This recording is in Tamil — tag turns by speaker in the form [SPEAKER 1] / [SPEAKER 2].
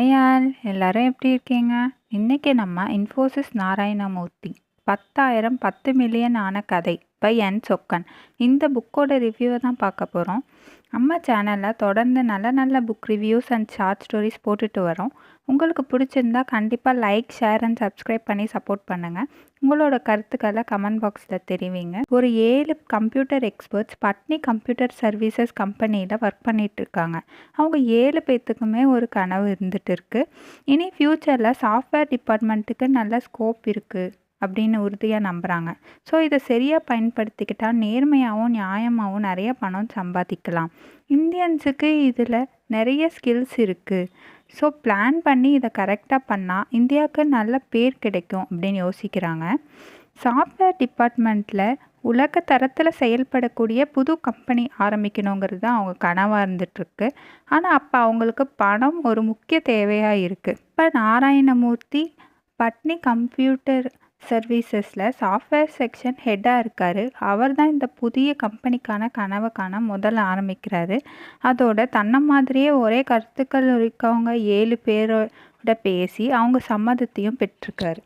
[SPEAKER 1] ஹாய் ஆல் எல்லாரும் எப்படி இருக்கீங்க? இன்னைக்கு நம்ம இன்ஃபோசிஸ் நாராயணமூர்த்தி 10,000 10 மில்லியன் ஆன கதை பை என் சொக்கன் இந்த புக்கோட ரிவ்யூவை தான் பார்க்க போகிறோம். நம்ம சேனலில் தொடர்ந்து நல்ல நல்ல book reviews and short stories போட்டுட்டு வரோம். உங்களுக்கு பிடிச்சிருந்தா கண்டிப்பாக லைக், ஷேர் அண்ட் சப்ஸ்கிரைப் பண்ணி சப்போர்ட் பண்ணுங்கள். உங்களோட கருத்துக்களை கமெண்ட் பாக்ஸில் தெரிவிங்க. ஒரு 7 கம்ப்யூட்டர் எக்ஸ்பர்ட்ஸ் பட்னி கம்ப்யூட்டர் சர்வீசஸ் கம்பெனியில் ஒர்க் பண்ணிட்டு இருக்காங்க. அவங்க 7 பேர்த்துக்குமே ஒரு கனவு இருந்துட்டு இருக்கு. இனி ஃப்யூச்சரில் சாஃப்ட்வேர் டிபார்ட்மெண்ட்டுக்கு நல்ல ஸ்கோப் இருக்குது அப்படின்னு உறுதியாக நம்புகிறாங்க. ஸோ இதை சரியாக பயன்படுத்திக்கிட்டால் நேர்மையாகவும் நியாயமாகவும் நிறைய பணம் சம்பாதிக்கலாம். இந்தியன்ஸுக்கு இதில் நிறைய ஸ்கில்ஸ் இருக்குது. ஸோ பிளான் பண்ணி இதை கரெக்டாக பண்ணால் இந்தியாவுக்கு நல்ல பேர் கிடைக்கும் அப்படின்னு யோசிக்கிறாங்க. சாஃப்ட்வேர் டிபார்ட்மெண்ட்டில் உலக தரத்தில் செயல்படக்கூடிய புது கம்பெனி ஆரம்பிக்கணுங்கிறது தான் அவங்க கனவாக இருந்துகிட்ருக்கு. ஆனால் அப்போ அவங்களுக்கு பணம் ஒரு முக்கிய தேவையாக இருக்குது. இப்போ நாராயணமூர்த்தி பட்னி கம்ப்யூட்டர் சர்வீசஸில் சாஃப்ட்வேர் செக்ஷன் ஹெட்டாக இருக்கார். அவர் தான் இந்த புதிய கம்பெனிக்கான கனவை காண முதல்ல ஆரம்பிக்கிறாரு. அதோட தன்னை மாதிரியே ஒரே கருத்துக்கள் இருக்கவங்க 7 பேரோட பேசி அவங்க சம்மதத்தையும் பெற்றிருக்காரு.